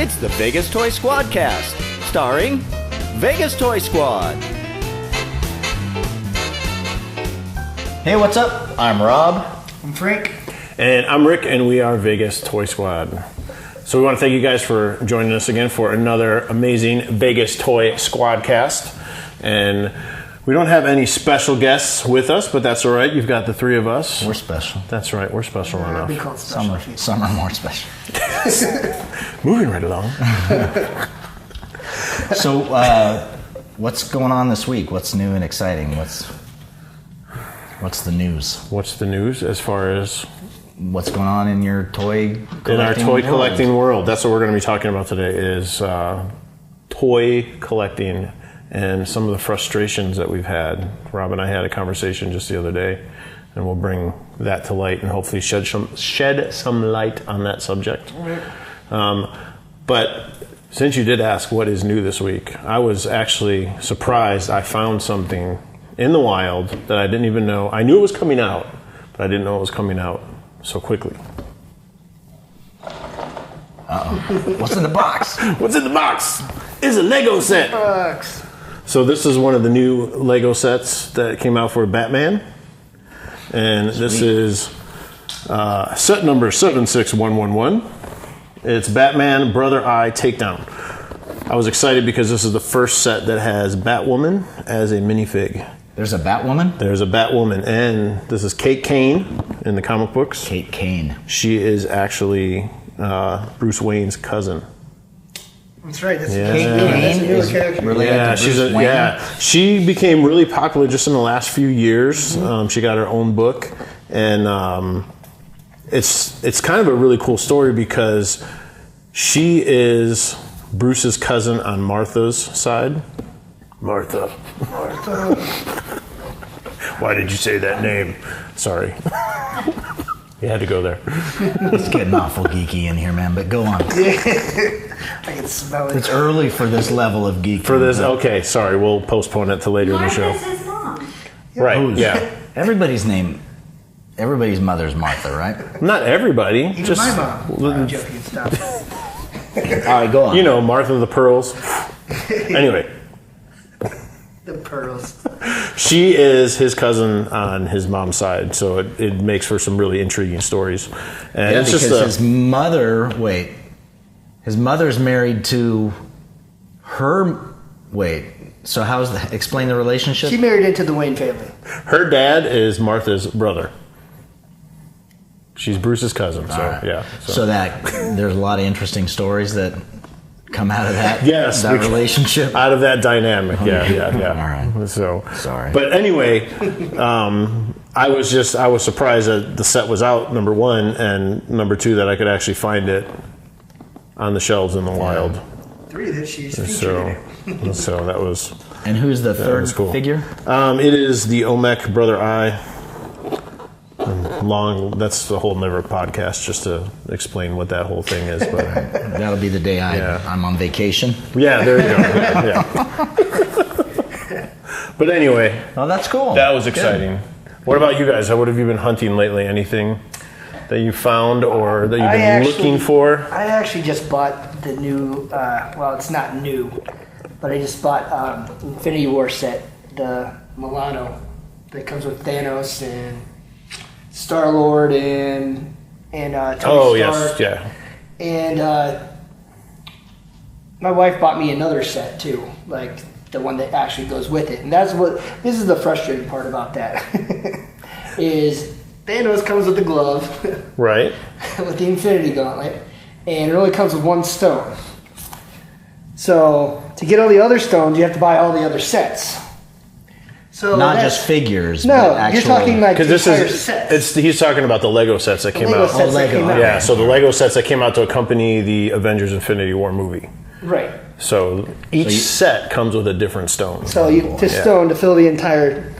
It's the Vegas Toy SquadCast, starring Vegas Toy Squad. Hey, what's up? I'm Rob. I'm Frank. And I'm Rick, and we are Vegas Toy Squad. So we want to thank you guys for joining us again for another amazing Vegas Toy Squadcast. And we don't have any special guests with us, but that's all right. You've got the three of us. We're special. That's right. We're special enough. Be called special. Some are more special. Moving right along. So, what's going on this week? What's new and exciting? What's the news? What's the news as far as what's going on in your toy collecting in our toy world? collecting world? That's what we're going to be talking about today. Is toy collecting and some of the frustrations that we've had. Rob and I had a conversation just the other day, and we'll bring that to light and hopefully shed some light on that subject. But since you did ask what is new this week, I was actually surprised. I found something in the wild that I didn't even know. I knew it was coming out, but I didn't know it was coming out so quickly. Uh-oh. What's in the box? What's in the box? It's a Lego set. Bucks. So this is one of the new Lego sets that came out for Batman. And this is set number 76111. It's Batman Brother Eye Takedown. I was excited because this is the first set that has Batwoman as a minifig. There's a Batwoman? There's a Batwoman, and this is Kate Kane in the comic books. Kate Kane. She is actually Bruce Wayne's cousin. That's right. That's Yeah. Kate that's a Kane newer is character. related to Bruce Wayne? Yeah. She became really popular just in the last few years. She got her own book, and it's kind of a really cool story because she is Bruce's cousin on Martha's side. Martha. Why did you say that name? Sorry. You had to go there. It's getting awful geeky in here, man, but go on. I can smell it. It's early for this level of geek. For this, okay, sorry, we'll postpone it to later in the show. Martha's his mom. Right, Who's- yeah. Everybody's mother's Martha, right? Not everybody. Even Just, my mom. I'm joking. Stop. All right, go on. you know, Martha the Pearls. Anyway, The pearls. she is his cousin on his mom's side, so it makes for some really intriguing stories. And Yeah, it's because just his mother's married to her. So explain the relationship? She married into the Wayne family. her dad is Martha's brother. She's Bruce's cousin, so All right. yeah. So that there's a lot of interesting stories that come out of that. Yes, that relationship. out of that dynamic, yeah. All right. So Sorry. but anyway, I was surprised that the set was out. Number one, and number two, that I could actually find it on the shelves in the wild. 3 that she's featured in it. So that was And who's the third was cool. figure? It is the Olmec Brother Eye. That's the whole never podcast just to explain what that whole thing is. But That'll be the day I'm on vacation. yeah, there you go. Yeah. But anyway, Oh, that's cool. that was Good. exciting. What about you guys? What have you been hunting lately? Anything that you found or that you've been looking for? I actually just bought the new, well, it's not new, but I just bought Infinity War set, the Milano, that comes with Thanos and Star-Lord and Tony Oh, Stark. yes, yeah. And my wife bought me another set too, like the one that actually goes with it. And this is the frustrating part about that, is Thanos comes with the glove, Right. with the Infinity Gauntlet, and it only comes with one stone. So to get all the other stones, you have to buy all the other sets. So Not that's- just figures, No, but actual. you're talking like the Because entire sets. he's talking about the Lego sets that came Lego out. sets that Lego, came out. Yeah, so the Lego sets that came out to accompany the Avengers Infinity War movie. Right. So each set comes with a different stone. So you to stone to fill the entire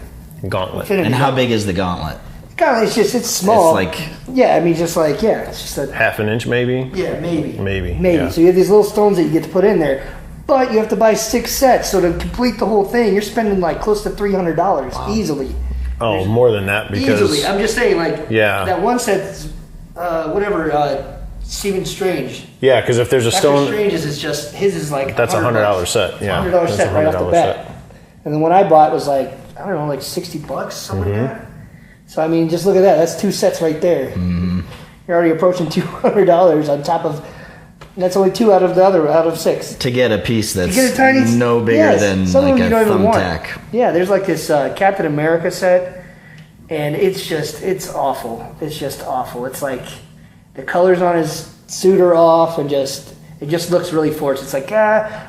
Gauntlet. Infinity. And how big is the gauntlet? God, it's small. It's like- yeah, I mean, just like it's just a Half an inch, maybe? yeah, maybe, Maybe, maybe. yeah. So you have these little stones that you get to put in there, but you have to buy 6 sets. So to complete the whole thing, you're spending like close to $300 easily. Oh, more than that because Easily, I'm just saying, like Yeah. that one set's whatever Stephen Strange. Yeah, because if there's a Doctor stone, Strange's is just his is like that's $100 set. Yeah, $100 that's set right off the $100 bat. set. And then what I bought was like I don't know, like $60, something like that. So I mean, just look at that. That's 2 sets right there. Mm-hmm. You're already approaching $200 on top of. That's only 2 out of 6. To get a piece that's You get a tiny, no bigger yes, than some of like them a you don't even want. thumbtack. Yeah, there's like this Captain America set, and it's awful. It's just awful. It's like the colors on his suit are off, and it just looks really forced. It's like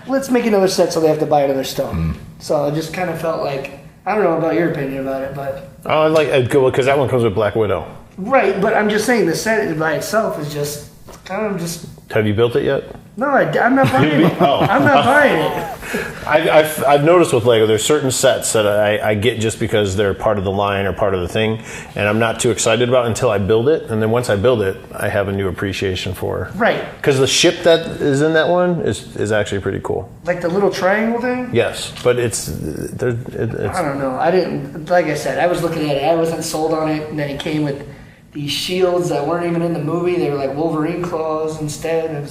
let's make another set so they have to buy another stone. So it just kind of felt like I don't know about your opinion about it, but Oh, because that one comes with Black Widow. right. But I'm just saying the set by itself is just kind of just. Have you built it yet? No, I'm not buying it. Oh. I'm not buying it. I've noticed with Lego, there's certain sets that I get just because they're part of the line or part of the thing, and I'm not too excited about until I build it, and then once I build it, I have a new appreciation for. Right. Because the ship that is in that one is actually pretty cool. Like the little triangle thing? Yes, but it's I don't know. I didn't, like I said, I was looking at it. I wasn't sold on it, and then it came with these shields that weren't even in the movie. They were like Wolverine claws instead.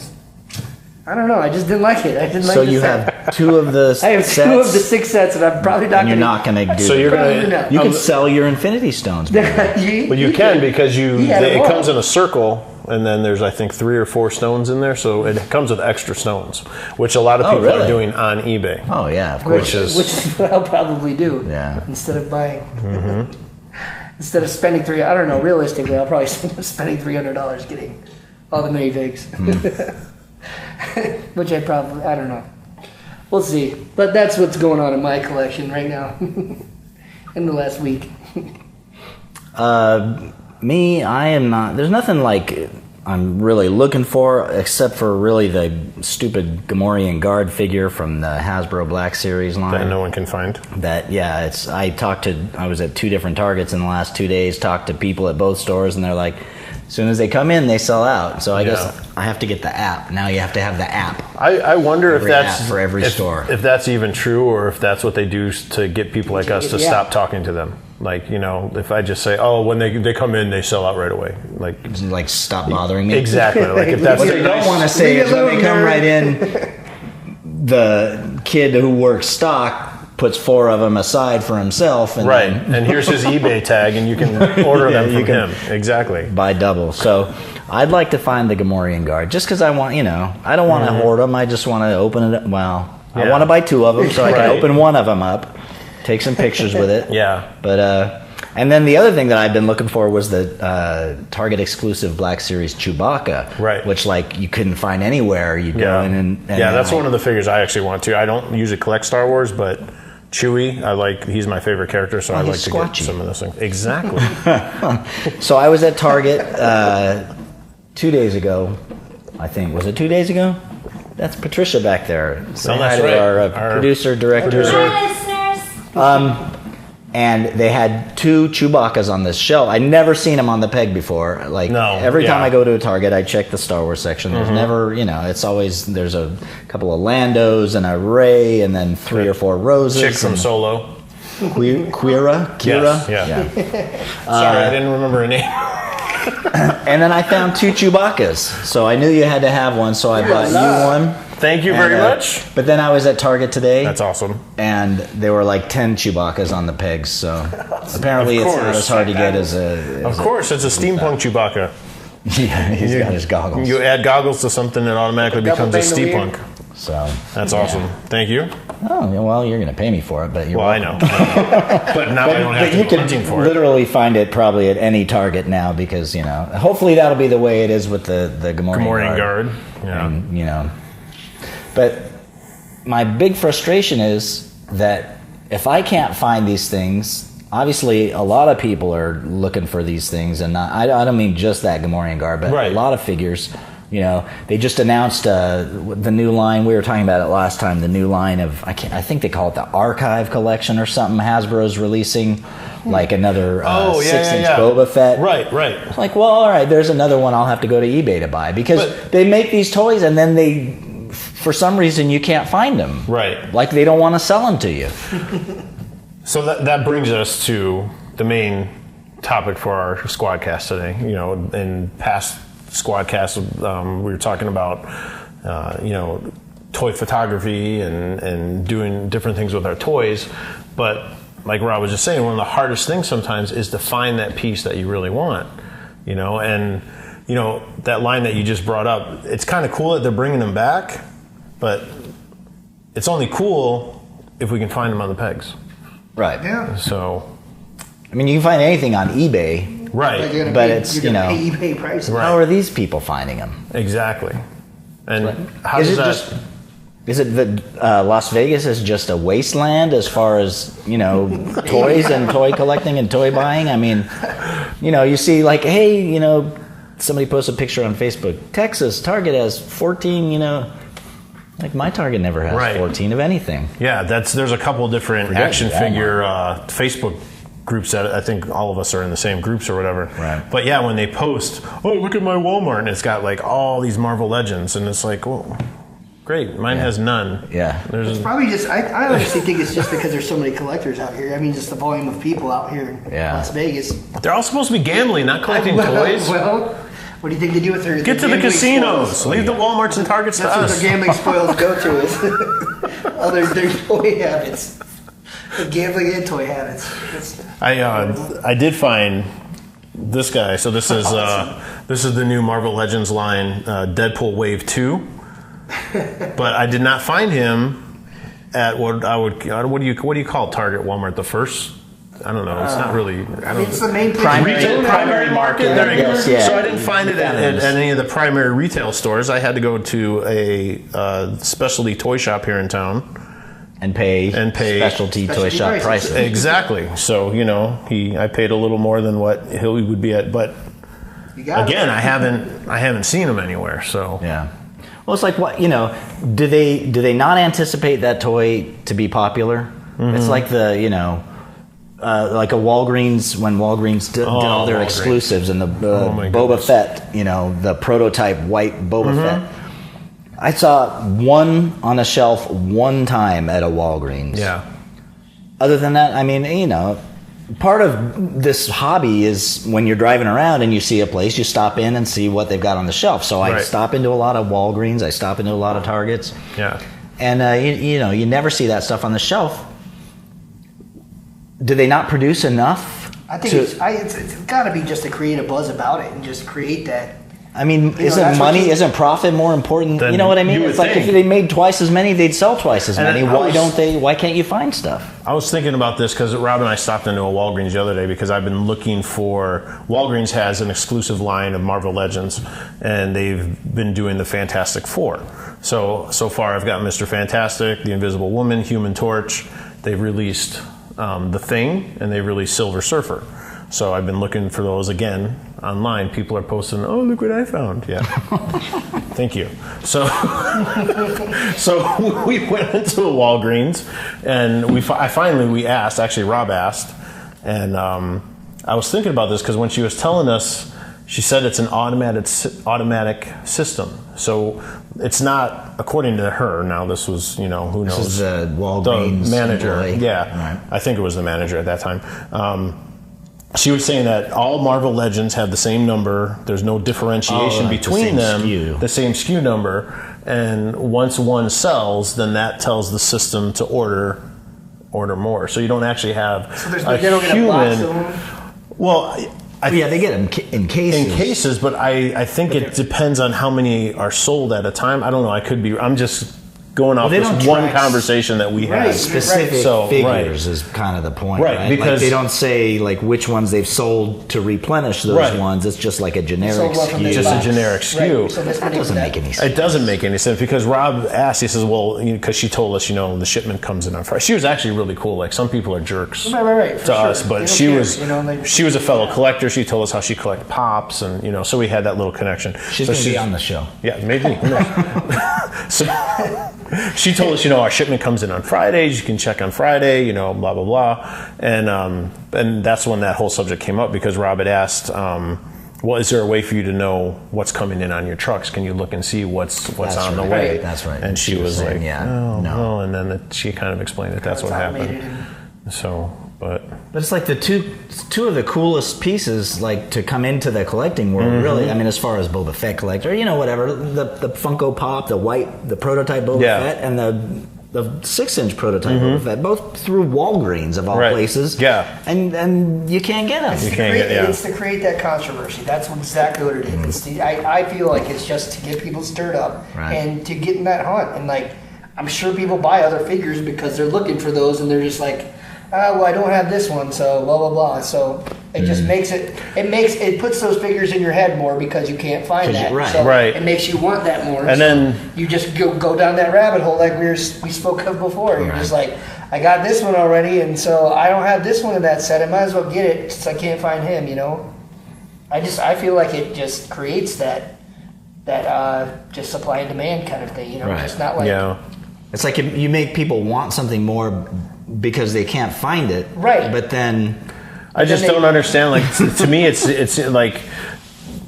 I don't know. I just didn't like it. I didn't like So the you set. have 2 of the I have sets, 2 of the 6 sets, and I'm probably not and you're gonna- not going to do. So you're Probably gonna. not. You can sell your Infinity Stones. man. Well, you can because had them it all. comes in a circle, and then there's I think 3 or 4 stones in there, so it comes with extra stones, which a lot of Oh, people are really? doing on eBay. Oh yeah, of course. Which is what I'll probably do. Yeah. Instead of buying. Instead of spending I don't know, realistically, I'll probably end up spending $300 getting all the minifigs. Which I don't know. We'll see. But that's what's going on in my collection right now. In the last week. Me, I am not. There's nothing like I'm really looking for, except for really the stupid Gamorrean guard figure from the Hasbro Black Series line. That no one can find. That it's. I was at 2 different Targets in the last 2 days. Talked to people at both stores, and they're like, as soon as they come in, they sell out. So I guess I have to get the app. Now you have to have the app. I wonder if Every that's app for every store. If that's even true, or if that's what they do to get people like us to Yeah. stop talking to them. Like, if I just say, "Oh, when they come in, they sell out right away." Like stop bothering me. Exactly. Like if that's What they don't want to say Leave is it when they alone, come nerd. right in, the kid who works stock puts 4 of them aside for himself, and right. then And here's his eBay tag, and you can order them you from can- him. Exactly. buy double. So I'd like to find the Gamorrean guard, just because I want, I don't want to hoard them. I just want to open it up. Well, I Yeah. want to buy 2 of them so I can Right. open one of them up, take some pictures with it. Yeah. But and then the other thing that I've been looking for was the Target exclusive Black Series Chewbacca, Right. Which you couldn't find anywhere. You'd go in and that's one of the figures I actually want to. I don't usually collect Star Wars, but Chewie, he's my favorite character, so I like he's to squatchy. get some of those things. Exactly. So I was at Target 2 days ago, I think. Was it 2 days ago? That's Patricia back there. Say Oh, hi that's to right. our producer, director. Hi, listeners. And they had 2 Chewbaccas on this shelf. I'd never seen them on the peg before. Every time I go to a Target, I check the Star Wars section. There's never, it's always, there's a couple of Landos and a Rey and then 3 or 4 Roses. Chick from and Solo. Kira? Yes, yeah. Sorry, I didn't remember her name. And then I found 2 Chewbaccas. So I knew you had to have one, so I bought you one. Thank you very much. But then I was at Target today. That's awesome. And there were like 10 Chewbaccas on the pegs, so apparently it's not as hard to get as a... Of course, it's a steampunk Chewbacca. Yeah, he's got his goggles. You add goggles to something, it automatically becomes a Double steampunk. So That's awesome. Thank you. Oh, yeah, well, you're going to pay me for it, but you're Well, I welcome. know. But now I don't have But to you go hunting can for it. literally find it probably at any Target now because, hopefully that'll be the way it is with the Gamorrean Gamorrean guard. Yeah. And, but my big frustration is that if I can't find these things, obviously a lot of people are looking for these things, and I don't mean just that Gamorrean guard, but Right. a lot of figures. They just announced the new line. We were talking about it last time. The new line of I think they call it the Archive Collection or something. Hasbro's releasing like another 6-inch Boba Fett. Right. Like, well, all right. There's another one I'll have to go to eBay to buy because they make these toys and then they, for some reason, you can't find them. Right. Like they don't want to sell them to you. So that brings us to the main topic for our SquadCast today. In past SquadCast, we were talking about, toy photography and doing different things with our toys. But like Rob was just saying, one of the hardest things sometimes is to find that piece that you really want, and that line that you just brought up, it's kind of cool that they're bringing them back, but it's only cool if we can find them on the pegs. Right. Yeah. So, I mean, you can find anything on eBay. Right. But it's, pay eBay prices. Right. How are these people finding them? Exactly. And Right. how does that... Is it that Las Vegas is just a wasteland as far as, toys and toy collecting and toy buying? I mean, you see like, hey, somebody posts a picture on Facebook, Texas, Target has 14, like my Target never has 14 of anything. Yeah, there's a couple different action figure Facebook groups that I think all of us are in the same groups or whatever. Right. But yeah, when they post, oh, look at my Walmart, and it's got like all these Marvel Legends, and it's like, well... Great. Mine has none. Yeah. It's probably just, I honestly think it's just because there's so many collectors out here. I mean, just the volume of people out here in Las Vegas. They're all supposed to be gambling, not collecting toys. Well, what do you think they do with their Get to the casinos. Spoils? Leave the Walmarts and Targets to us. That's what their gambling spoils go to is their toy habits. The gambling and toy habits. I did find this guy. So this is the new Marvel Legends line, Deadpool Wave 2. But I did not find him at what do you call Target, Walmart, the first? I don't know. It's not really. It's the main primary market. There you go. Yeah. So I didn't find it at any of the primary retail stores. I had to go to a specialty toy shop here in town and pay specialty toy shop prices. Exactly. So I paid a little more than what he would be at, but again, I haven't seen him anywhere. So yeah. Well, it's like what do they not anticipate that toy to be popular? Mm-hmm. It's like like a Walgreens when Walgreens did all their exclusives and the Boba Fett, the prototype white Boba Fett. I saw one on a shelf one time at a Walgreens. Yeah. Other than that, I mean, part of this hobby is when you're driving around and you see a place, you stop in and see what they've got on the shelf. So I stop into a lot of Walgreens, I stop into a lot of Targets. Yeah. And, you never see that stuff on the shelf. Do they not produce enough? I think it's got to be just to create a buzz about it and just create that. I mean, isn't profit more important? You know what I mean? It's like if they made twice as many, they'd sell twice as many. Why can't you find stuff? I was thinking about this because Rob and I stopped into a Walgreens the other day because I've been looking for... Walgreens has an exclusive line of Marvel Legends, and they've been doing the Fantastic Four. So far I've got Mr. Fantastic, the Invisible Woman, Human Torch. They've released The Thing, and they've released Silver Surfer. So I've been looking for those again online. People are posting, oh, look what I found. Yeah. Thank you. So we went into a Walgreens, and we asked, actually Rob asked, and I was thinking about this because when she was telling us, she said it's an automatic system. So it's not, according to her, now this was, who knows. This is the Walgreens the manager. employee. Yeah. Right. I think it was the manager at that time. She was saying that all Marvel Legends have the same number. There's no differentiation between them. SKU. The same SKU number. And once one sells, then that tells the system to order more. So you don't actually have a human. Well, they get them in cases. In cases, but I think it depends on how many are sold at a time. I don't know. I'm just going off this one conversation that we had. Specific figures is kind of the point, right? Because they don't say which ones they've sold to replenish those ones. It's just like a generic SKU. Just a generic SKU. Right. So that doesn't make any sense. It doesn't make any sense because Rob asked, he says, well, because she told us, the shipment comes in on Friday. She was actually really cool. Like some people are jerks to us, but she was a fellow collector. She told us how she collected pops, and so we had that little connection. She's going to be on the show. Yeah, maybe. So she told us, our shipment comes in on Fridays. You can check on Friday, blah, blah, blah. And that's when that whole subject came up because Rob had asked, well, is there a way for you to know what's coming in on your trucks? Can you look and see what's on the way? That's right. And she was saying, no. And then she kind of explained that that's what happened. So, but But it's like the two of the coolest pieces, like, to come into the collecting world, really. I mean, as far as Boba Fett collector, whatever, the Funko Pop, the prototype Boba Fett, and the 6-inch prototype Boba Fett, both through Walgreens of all places. Yeah. And you can't get them. It's to create that controversy. That's exactly what it is. I feel like it's just to get people stirred up and to get in that hunt. And, like, I'm sure people buy other figures because they're looking for those, and they're just like, well, I don't have this one, so blah, blah, blah. So it just makes it puts those figures in your head more because you can't find that. So it makes you want that more. And then you just go down that rabbit hole like we spoke of before. You're just like, I got this one already, and so I don't have this one in that set. I might as well get it since I can't find him, I feel like it just creates that just supply and demand kind of thing, Just not like... It's like you make people want something more because they can't find it. Right. But then... I just don't understand. Like, to me, it's like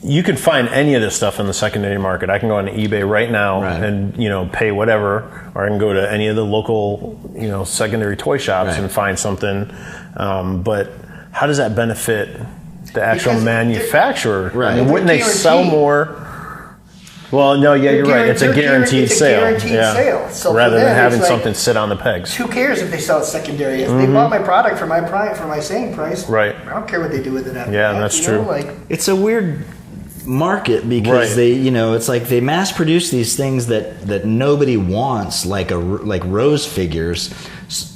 you can find any of this stuff in the secondary market. I can go on eBay right now and pay whatever, or I can go to any of the local secondary toy shops and find something. But how does that benefit the actual manufacturer? Right. I mean, wouldn't they sell more? Well, no, you're right. It's a guaranteed sale. So rather than having something sit on the pegs. Who cares if they sell it secondary? If they bought my product for my same price, right? I don't care what they do with it after that. Yeah, that's true. It's a weird market because they, it's like they mass produce these things that nobody wants, like Rose figures.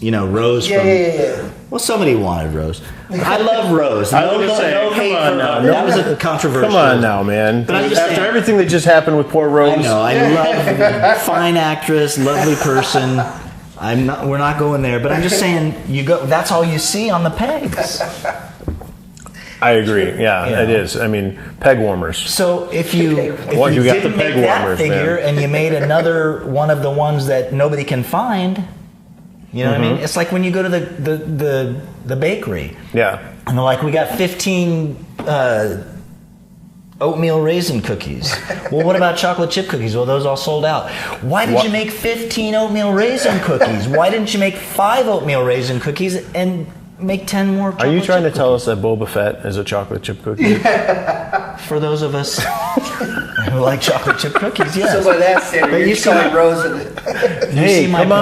Rose from... Well, somebody wanted Rose. I love Rose. I was say, come on now. That was a controversial... Come on now, man. But after everything that just happened with poor Rose... I know. I love fine actress, lovely person. We're not going there, but I'm just saying, that's all you see on the pegs. I agree. Yeah, it is. I mean, peg warmers. So if you got the didn't peg make that warmers, figure and you made another one of the ones that nobody can find... You know what I mean? It's like when you go to the bakery. Yeah. And they're like, we got 15 oatmeal raisin cookies. Well, what about chocolate chip cookies? Well, those all sold out. Why did you make 15 oatmeal raisin cookies? Why didn't you make 5 oatmeal raisin cookies and make 10 more chocolate chip cookies? Are you trying to tell us that Boba Fett is a chocolate chip cookie? For those of us who like chocolate chip cookies, yes. So by that standard, you're selling Rose in it. Hey, come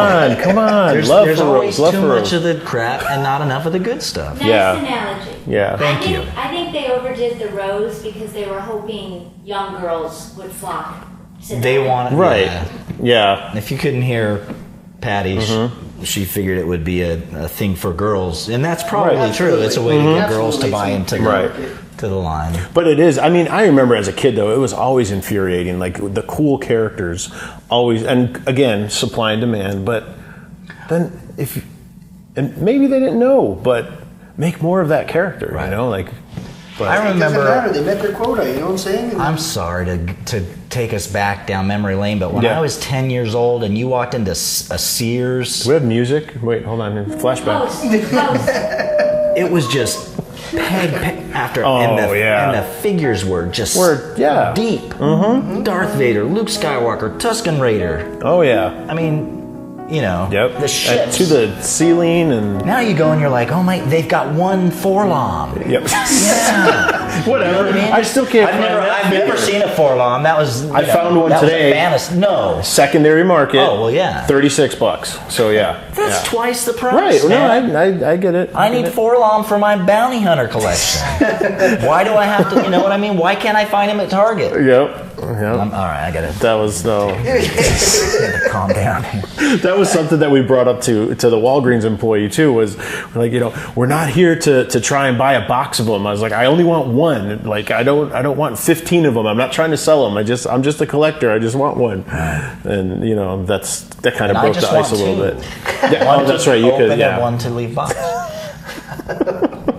on. There's always too much of the crap and not enough of the good stuff. Nice analogy. Yeah. Thank you. I think they overdid the Rose because they were hoping young girls would flock to them. They wanted... Right. Yeah. If you couldn't hear Patty, she figured it would be a thing for girls. And that's probably true. It's a way to get girls to buy into the line. But it is. I mean, I remember as a kid, though, it was always infuriating. Like, the cool characters always... And, again, supply and demand. But then and maybe they didn't know, but make more of that character, But I remember... It doesn't matter. They met their quota, you know what I'm saying? I'm sorry to take us back down memory lane, but when I was 10 years old and you walked into a Sears... Do we have music? Wait, hold on. Flashback. It was just peg after... and the figures were just deep. Darth Vader, Luke Skywalker, Tusken Raider. Oh, yeah. I mean... the ships. To the ceiling and... Now you go and you're like, oh my, they've got one Forlom. Yep. Yeah. Whatever. You know what I mean? I still can't find that. I've never seen a Forlom. That was... I found one today. No. Secondary market. Oh, well, yeah. $36. So, yeah. That's twice the price, Right. man. No, I get it. I need Forlom for my bounty hunter collection. Why do I have to... You know what I mean? Why can't I find him at Target? Yep. All right, I got it. That was Calm down. That was something that we brought up to the Walgreens employee too. Was like, we're not here to try and buy a box of them. I was like, I only want one. Like, I don't want 15 of them. I'm not trying to sell them. I'm just a collector. I just want one. And that kind of broke the ice a little bit. Yeah, that's right. You could. Yeah. One to leave box.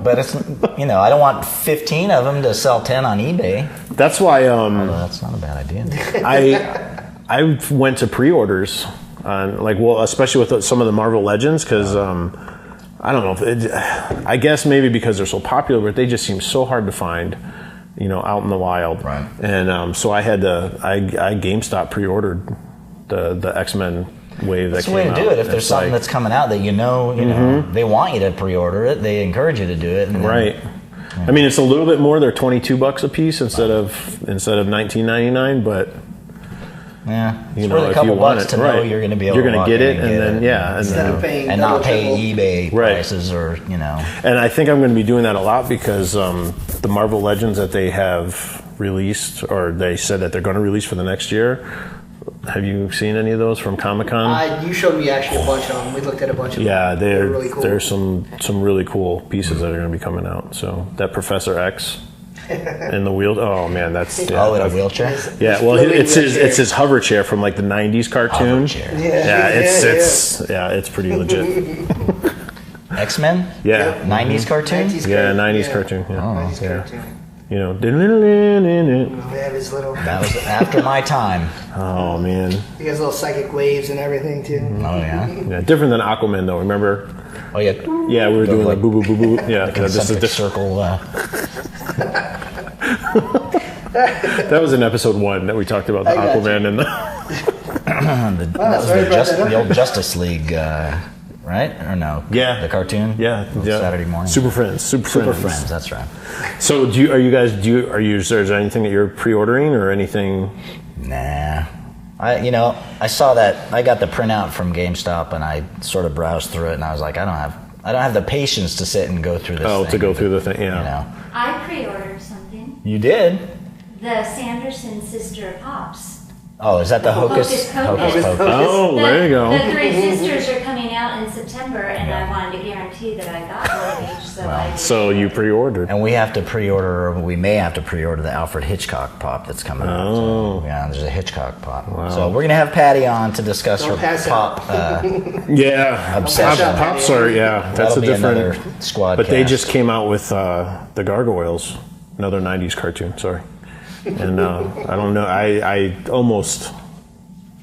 But it's I don't want 15 of them to sell 10 on eBay. That's why. That's not a bad idea. I went to pre-orders on especially with some of the Marvel Legends because I don't know. I guess maybe because they're so popular, but they just seem so hard to find, out in the wild. Right. And so I had to. I GameStop pre-ordered the X-Men wave that That's the came way out. to do it. If there's something that's coming out that you know, they want you to pre-order it. They encourage you to do it. And right. I mean, it's a little bit more. They're $22 a piece instead of $19.99, but. Yeah, you it's know, worth a if couple you want bucks it, to know right. you're going to be able you're to going to get it, and then paying and not pay double. eBay Right. prices or And I think I'm going to be doing that a lot because the Marvel Legends that they have released, or they said that they're going to release for the next year. Have you seen any of those from Comic-Con? You showed me actually a bunch of them. We looked at a bunch of them. Yeah, They're really cool. there's some really cool pieces that are going to be coming out. So that Professor X in the wheel. Oh man, that's in a wheelchair. Yeah, well, it's his hover chair from like the '90s cartoon. It's pretty legit. X-Men. Yeah, 90s cartoon. 90s cartoon. Yeah. 90s cartoon. You know, They have his little. That was after my time. oh man, He has little psychic waves and everything too. Oh yeah. yeah, different than Aquaman though. Remember? Oh yeah. Yeah, we were doing like boo boo boo boo. Yeah, Like an this is eccentric circle. that was in episode 1 that we talked about the I got Aquaman and the. That was sorry about that. the old Justice League, right? Or no? Yeah. The cartoon. Yeah. Saturday morning. Super Friends. Super Friends. That's right. So, is there anything that you're pre-ordering or anything? Nah. I saw that. I got the printout from GameStop, and I sort of browsed through it, and I was like, I don't have the patience to sit and go through this. Oh, thing. to go through the thing, yeah. I pre-ordered something. You did? The Sanderson sister pops. Oh, is that the Hocus Pocus. Oh, there you go. The three sisters are coming out in September, and I wanted to guarantee that I got one of each. So you pre-ordered. And we have to pre-order, or we may have to pre-order the Alfred Hitchcock pop that's coming out. Oh. So, yeah, there's a Hitchcock pop. Wow. So we're going to have Patty on to discuss Don't her pass pop. Yeah, Obsession. Pops are that's That'll a be different another squad. But they cast. just came out with the Gargoyles, another '90s cartoon. Sorry, and I don't know. I almost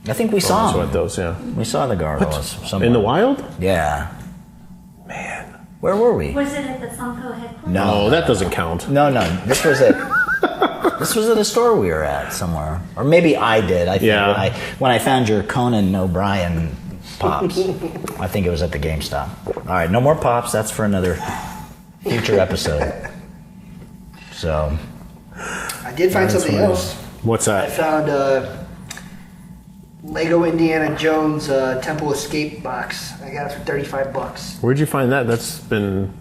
I think we saw went them. those. Yeah, We saw the gargoyles somewhere. in the wild. Yeah. Man. Where were we? Was it at the Funko headquarters? No, that doesn't count. No. This was at a store we were at somewhere, or maybe I did. I think Yeah. when I found your Conan O'Brien pops, I think it was at the GameStop. All right, no more pops. That's for another future episode. So I did find something else. What's I that? found Lego Indiana Jones Temple Escape box. I got it for $35. Where'd you find that? That's been.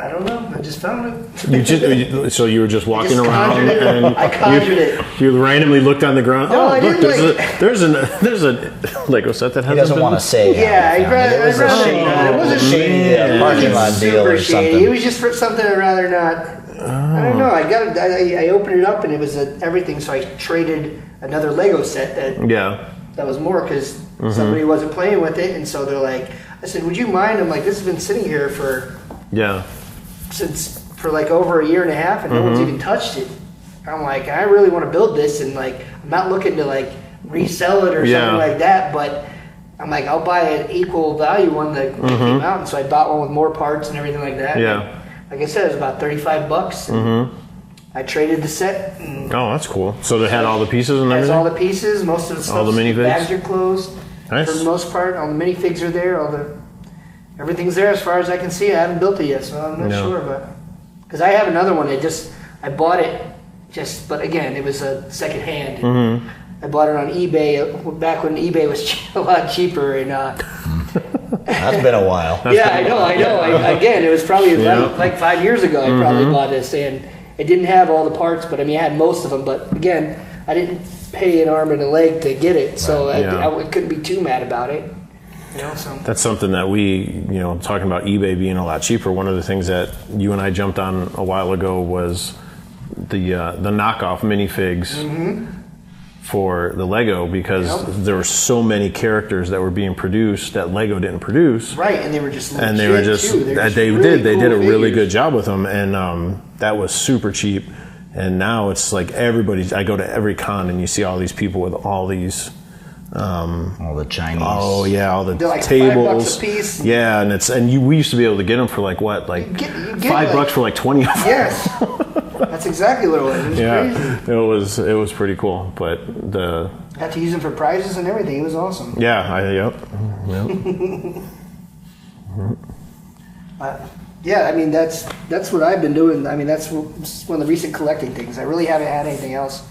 I don't know. I just found it. So you were just walking just around conjured it. and I conjured it. You randomly looked on the ground. No, I look, didn't there's a Lego set that he hasn't doesn't been. want to say. Yeah, how he found it. It was a shady, it wasn't shady parking lot deal super or shady. something. It was just for something I'd rather not. I don't know. I opened it up and it was everything. So I traded another Lego set that was more because somebody wasn't playing with it, and so they're like, I said, "Would you mind?" I'm like, "This has been sitting here for like over a year and a half, and no one's even touched it." I'm like, I really want to build this, and like, I'm not looking to like resell it or something like that, but I'm like, I'll buy an equal value one that came out, and so I bought one with more parts and everything like that. Yeah. And like I said, it was about $35. And I traded the set. And Oh, that's cool. So they had all the pieces and has everything? all the pieces, most of the stuff. All the minifigs? Bags are closed. Nice. For the most part, all the minifigs are there. Everything's there as far as I can see. I haven't built it yet, so I'm not sure. But because I have another one, I bought it but again, it was a second hand. I bought it on eBay back when eBay was a lot cheaper. And That's been a while. yeah, I know. Again, it was probably like 5 years ago. I probably bought this, and it didn't have all the parts, but I mean, I had most of them. But again, I didn't pay an arm and a leg to get it, so I couldn't be too mad about it. So. That's something that we, talking about eBay being a lot cheaper. One of the things that you and I jumped on a while ago was the knockoff minifigs for the Lego, because there were so many characters that were being produced that Lego didn't produce. Right, and they were just and they were just too. they did a really good job with them, and that was super cheap. And now it's like I go to every con and you see all these people with all these. All the Chinese. Oh yeah, all the They're like tables. $5 a piece. Yeah, and we used to be able to get them for like what, like $5 for like 20 of them. Yes, That's exactly what it was. It was crazy. It was pretty cool. But got to use them for prizes and everything. It was awesome. Yeah, yep. Yeah, I mean that's what I've been doing. I mean that's one of the recent collecting things. I really haven't had anything else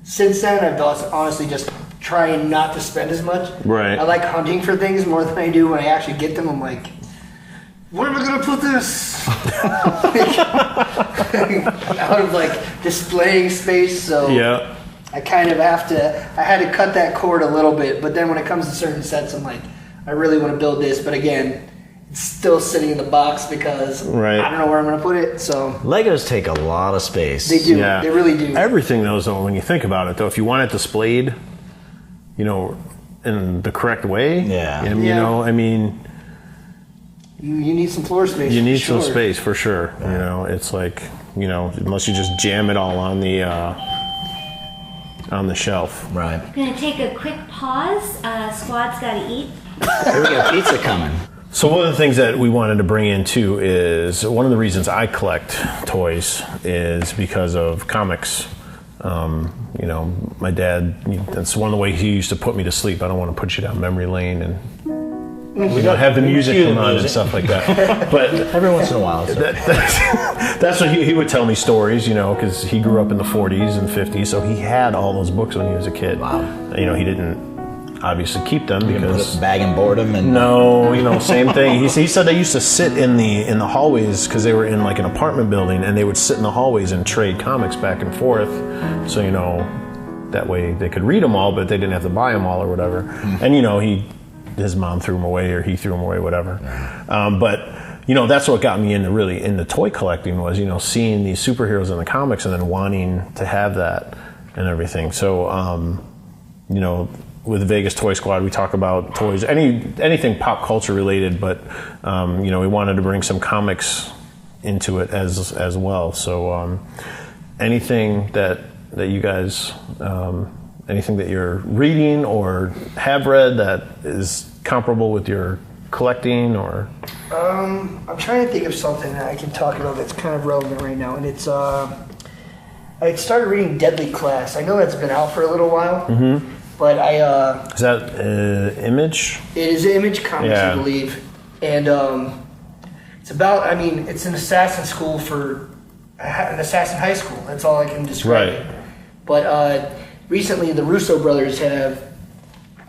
since then. I've honestly just trying not to spend as much. Right. I like hunting for things more than I do when I actually get them. I'm like, where am I gonna put this? Out of like displaying space. So yeah. I kind of I had to cut that cord a little bit. But then when it comes to certain sets, I'm like, I really want to build this. But again, it's still sitting in the box because I don't know where I'm going to put it. So Legos take a lot of space. They do. Yeah. They really do. Everything though, when you think about it though, if you want it displayed, in the correct way, I mean, you need some floor space. You need some space for sure. It's like, unless you just jam it all on the shelf. Right. I'm going to take a quick pause. Squad's got to eat. Here we got pizza coming. So one of the things that we wanted to bring in too is one of the reasons I collect toys is because of comics. My dad, that's one of the ways he used to put me to sleep. I don't want to put you down memory lane and we don't have the music come on and stuff like that. But every once in a while. That's what he would tell me stories, because he grew up in the 40s and 50s, so he had all those books when he was a kid. Wow. He didn't obviously keep them because bag and boredom and same thing. He said they used to sit in the hallways because they were in like an apartment building, and they would sit in the hallways and trade comics back and forth. So that way they could read them all, but they didn't have to buy them all or whatever. And his mom threw them away or he threw them away, whatever. But that's what got me into toy collecting was seeing these superheroes in the comics and then wanting to have that and everything. So with Vegas Toy Squad, we talk about toys, anything pop culture related, but we wanted to bring some comics into it as well. So anything that you guys, anything that you're reading or have read that is comparable with your collecting, or I'm trying to think of something that I can talk about that's kind of relevant right now, and it's I started reading Deadly Class. I know that's been out for a little while. Mm-hmm. But is that Image? It is Image Comics, I believe, and it's about. It's an assassin school an assassin high school. That's all I can describe it. But recently, the Russo brothers have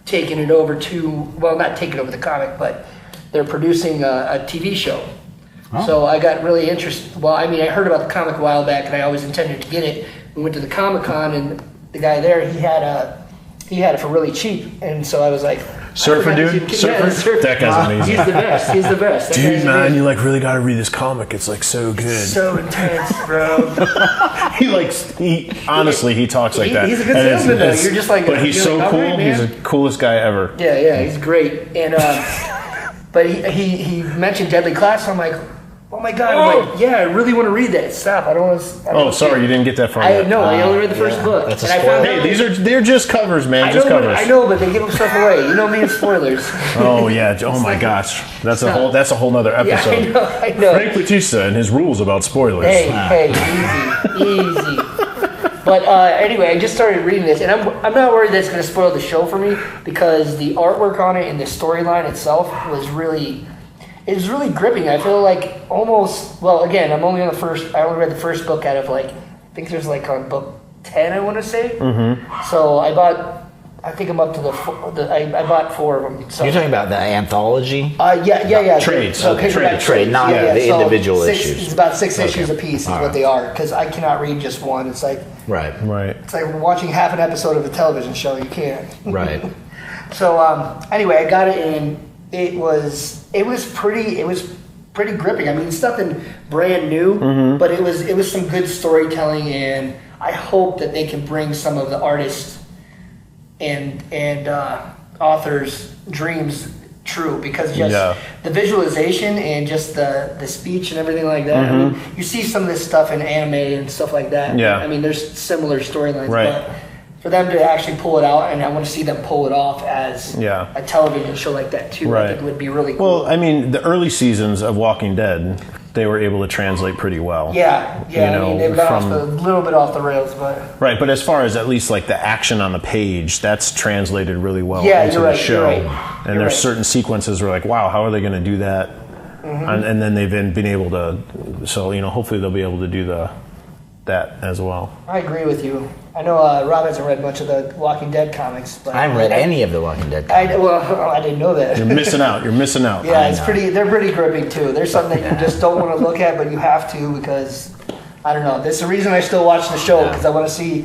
taken it over not taken over the comic, but they're producing a TV show. Oh. So I got really interested. Well, I heard about the comic a while back, and I always intended to get it. We went to the Comic-Con, and the guy there, he had it for really cheap, and so I was like, Surfer dude? Surfer? That guy's amazing. He's the best. Dude, man, you really got to read this comic. It's so good. It's so intense, bro. He talks like that. He's a good salesman, though. You're just like, but he's so cool. Right, he's the coolest guy ever. Yeah, he's great. And but he mentioned Deadly Class, so I'm like, oh my god! I'm like, I really want to read that. Stop! I don't want to. Sorry, you didn't get that far. I only read the first book. That's a spoiler. Hey, they're just covers, man. I know, but they give them stuff away. You know me and spoilers. Oh yeah! Oh my gosh! That's a whole nother episode. Yeah, I know. Frank Batista and his rules about spoilers. Hey, easy. But anyway, I just started reading this, and I'm not worried that it's going to spoil the show for me because the artwork on it and the storyline itself was really. It was really gripping. I feel like almost. Well, again, I only read the first book out of I think there's on book 10. I want to say. Mm-hmm. So I think I'm up to I bought 4 of them. So. You're talking about the anthology? Yeah. Trades. Trade, not the individual issues. It's about 6 issues a piece is what they are, because I cannot read just one. It's like right. It's like watching half an episode of a television show. You can't. Right. So anyway, I got it, and it was pretty gripping. It's nothing brand new, but it was some good storytelling, and I hope that they can bring some of the artists and authors' dreams true, because just the visualization and just the speech and everything like that. You see some of this stuff in anime and stuff like that. Yeah. There's similar storylines, but for them to actually pull it out, and I want to see them pull it off as a television show like that too. I think it would be really cool. Well, the early seasons of Walking Dead, they were able to translate pretty well. Yeah. You know, I mean, they've gone a little bit off the rails, but right. But as far as at least like the action on the page, that's translated really well Yeah, into you're the right, show. you're right. And You're there's right. certain sequences where like, wow, how are they going to do that? And then they've been able to. So hopefully they'll be able to do that as well. I agree with you. I know Rob hasn't read much of the Walking Dead comics, but I haven't read any of the Walking Dead comics. I didn't know that. You're missing out. You're missing out. Yeah, they're pretty gripping too. There's something that you just don't want to look at, but you have to because, I don't know. That's the reason I still watch the show, because I want to see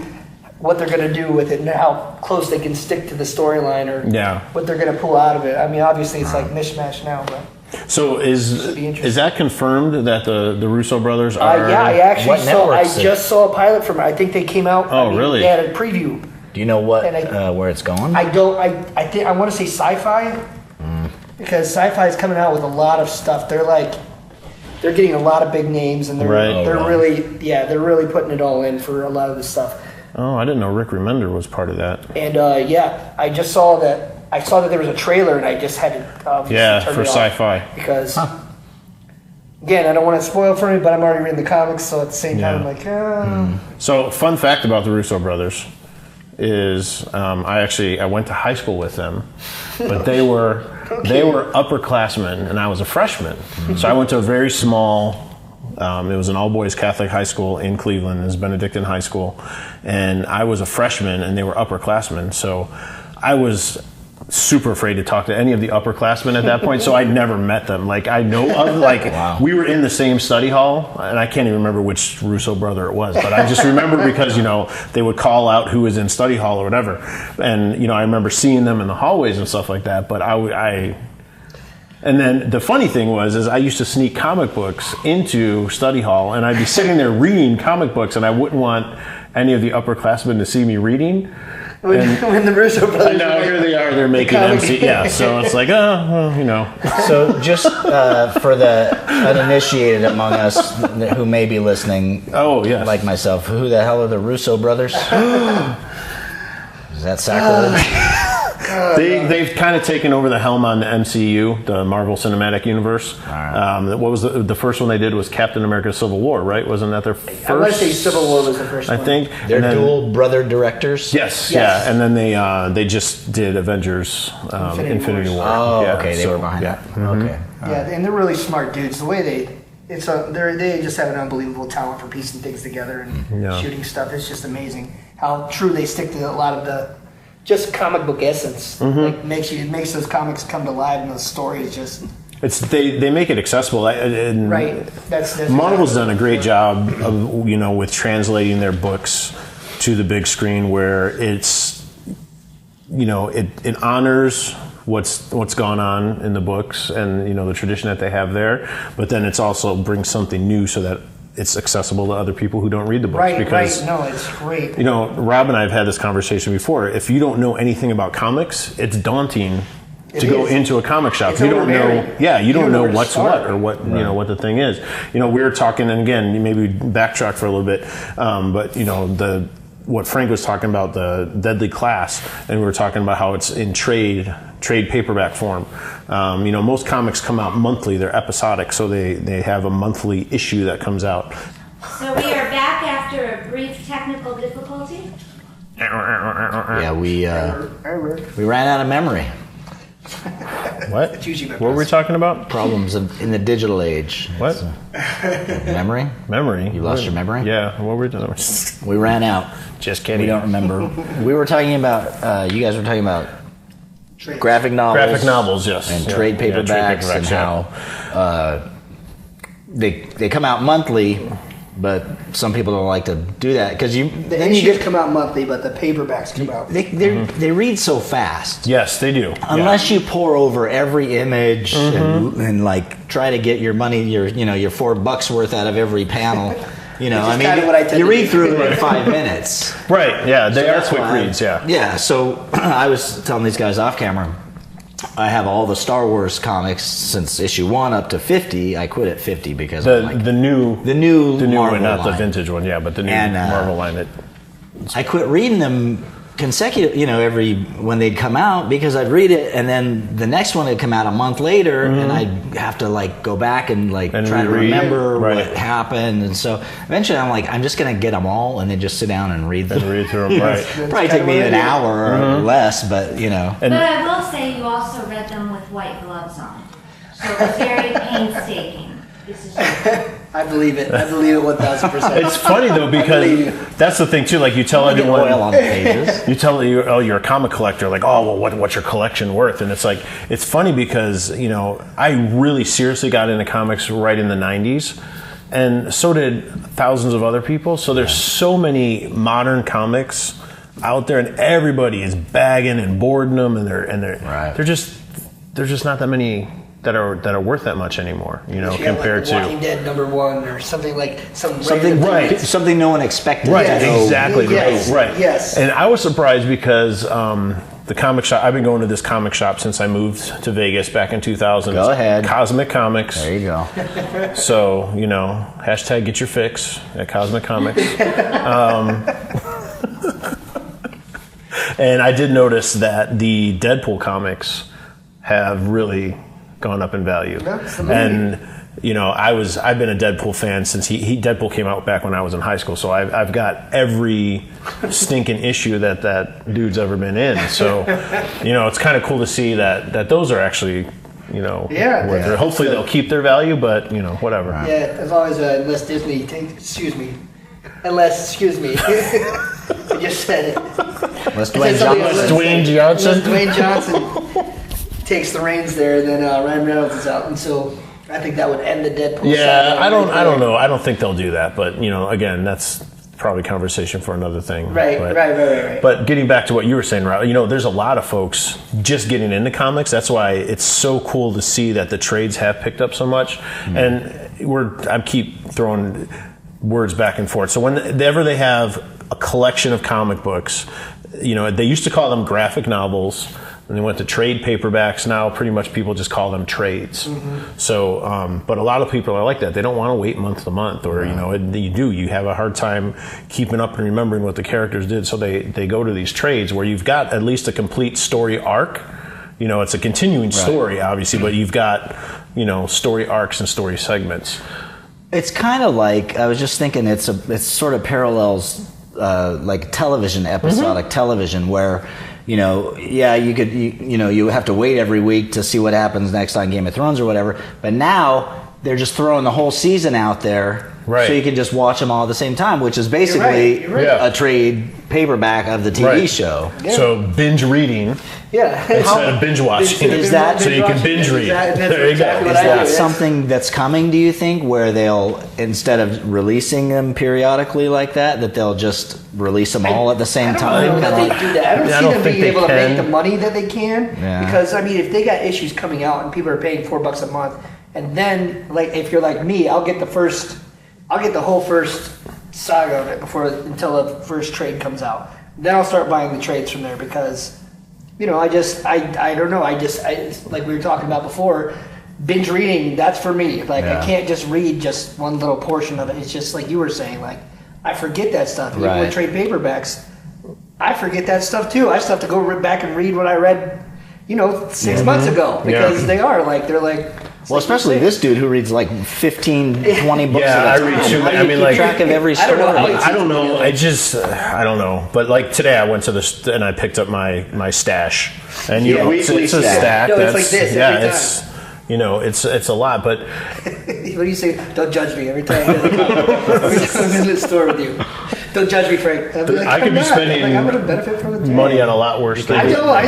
what they're going to do with it and how close they can stick to the storyline or what they're going to pull out of it. I mean, obviously it's like mishmash now, but... So is that confirmed that the Russo brothers are? Yeah, I actually just saw a pilot from it. I think they came out. Really? They had a preview. Do you know where it's going? I don't. I think I want to say Sci-Fi because Sci-Fi is coming out with a lot of stuff. They're getting a lot of big names and they're really putting it all in for a lot of this stuff. Oh, I didn't know Rick Remender was part of that. And I just saw that. I saw that there was a trailer, and I just had to turn for it off Sci-Fi because again, I don't want to spoil for me, but I'm already reading the comics, so at the same time, I'm like, So, fun fact about the Russo brothers is I went to high school with them, but they were upperclassmen, and I was a freshman. So I went to a very small. It was an all-boys Catholic high school in Cleveland. It was Benedictine High School, and I was a freshman, and they were upperclassmen. So I was super afraid to talk to any of the upperclassmen at that point, so I never met them. Like, I know of, we were in the same study hall, and I can't even remember which Russo brother it was, but I just remember because, they would call out who was in study hall or whatever. And, I remember seeing them in the hallways and stuff like that, but and then the funny thing was I used to sneak comic books into study hall, and I'd be sitting there reading comic books, and I wouldn't want any of the upperclassmen to see me reading. When the Russo brothers... I know, here they are, they're making MC... Yeah, so it's like, So just for the uninitiated among us who may be listening, like myself, who the hell are the Russo brothers? Is that sacrilege? They've kind of taken over the helm on the MCU, the Marvel Cinematic Universe. Right. What was the first one they did was Captain America: Civil War, right? Wasn't that their first? I want to say Civil War was the first one. I think they're dual brother directors. Yes, yeah, and then they just did Avengers: Infinity War. Oh, okay, they were behind that. Mm-hmm. Okay, and they're really smart dudes. The way they just have an unbelievable talent for piecing things together and shooting stuff. It's just amazing how true they stick to a lot of the just comic book essence. Like makes those comics come to life, and those stories just. They make it accessible. Right. That's Marvel's done a great job of with translating their books to the big screen, where it's it honors what's gone on in the books and the tradition that they have there, but then it's also brings something new so that it's accessible to other people who don't read the books. Right. No, it's great. Rob and I have had this conversation before. If you don't know anything about comics, it's daunting to go into a comic shop. It's you don't know. Yeah, you don't know what's start. what or what what the thing is. We were talking, and again, maybe backtrack for a little bit, but what Frank was talking about, the Deadly Class, and we were talking about how it's in trade paperback form. Most comics come out monthly; they're episodic, so they have a monthly issue that comes out. So we are back after a brief technical difficulty. Yeah, we ran out of memory. What? What were we talking about? Problems in the digital age. What? Memory? Memory. You lost your memory? Yeah. What were we doing? We ran out. Just kidding. We don't remember. We were talking about. You guys were talking about graphic novels. Graphic novels, yes. And trade paperbacks, and how they come out monthly. But some people don't like to do that because the issues come out monthly, but the paperbacks come out. They read so fast. Yes, they do. Unless you pour over every image and like try to get your money, your $4 worth out of every panel. You read through them in 5 minutes. Right. Yeah, they are quick reads. Yeah. Yeah. So I was telling these guys off camera. I have all the Star Wars comics since issue 1 up to 50. I quit at 50 because the new Marvel one, not line. The vintage one, but the new Marvel line. I quit reading them consecutive, when they'd come out, because I'd read it and then the next one would come out a month later and I'd have to like go back and like try to remember what happened. And so eventually I'm like, I'm just going to get them all and then just sit down and read them. And read through them, right. Probably take me an hour or less, but But I will say you also read them with white gloves on. So it was very painstaking. This is I believe it. 1,000%. It's funny though, because that's the thing too. Like you tell everyone, oil on the pages. you tell you're a comic collector. Like, oh well, what's your collection worth? And it's like, it's funny because I really seriously got into comics right in the '90s, and so did thousands of other people. So there's so many modern comics out there, and everybody is bagging and boarding them, and there's just not that many that are worth that much anymore, compared to Walking Dead #1 or something like something no one expected. Right, exactly. Yes, right. Yes. And I was surprised because the comic shop. I've been going to this comic shop since I moved to Vegas back in 2000. Go ahead. Cosmic Comics. There you go. So hashtag get your fix at Cosmic Comics. And I did notice that the Deadpool comics have really gone up in value. And I've been a Deadpool fan since Deadpool came out back when I was in high school, so I've got every stinking issue that dude's ever been in. So it's kind of cool to see that those are actually worth it. Hopefully they'll keep their value, but whatever. Yeah, as long as unless Disney excuse me. I just said it. Unless Dwayne Johnson takes the reins there, then Ryan Reynolds is out, and so I think that would end the Deadpool. Yeah, I don't know. I don't think they'll do that, but again, that's probably conversation for another thing. Right. But getting back to what you were saying, Rob, there's a lot of folks just getting into comics. That's why it's so cool to see that the trades have picked up so much, and I keep throwing words back and forth. So whenever they have a collection of comic books, they used to call them graphic novels. And they went to trade paperbacks. Now pretty much people just call them trades. So, but a lot of people are like that. They don't want to wait month to month, or you have a hard time keeping up and remembering what the characters did. So they go to these trades where you've got at least a complete story arc. It's a continuing story, obviously, but you've got story arcs and story segments. It's kind of like, I was just thinking, it's sort of parallels like television, episodic television, where you have to wait every week to see what happens next on Game of Thrones or whatever. But now they're just throwing the whole season out there, so you can just watch them all at the same time, which is basically a trade paperback of the TV show. Yeah. So binge reading instead of binge watching. Is that so you can binge read? There you go. Is that something that's coming, do you think, where they'll, instead of releasing them periodically like that they'll just release them all at the same time? I don't know that they do that. I don't see them being able to make the money that they can. Yeah. Because, if they got issues coming out and people are paying $4 a month, and then, like, if you're like me, I'll get the whole first saga of it until the first trade comes out. Then I'll start buying the trades from there because, I don't know. Like we were talking about before, binge reading, that's for me. Like, I can't just read just one little portion of it. It's just like you were saying, like, I forget that stuff. Even with trade paperbacks, I forget that stuff too. I just have to go back and read what I read, 6 months ago, because they're like. Well, especially this dude who reads like 15, 20 books at a time. I read too many. How do you keep track of every story? I don't know. I don't know. But like today, I went to and I picked up my stash, and it's a stack. No, it's like this every time. It's a lot. But what do you say? Don't judge me every time I'm in the store with you. Don't judge me, Frank. I could be spending I'm going to benefit from it. Money on a lot worse things. I know. I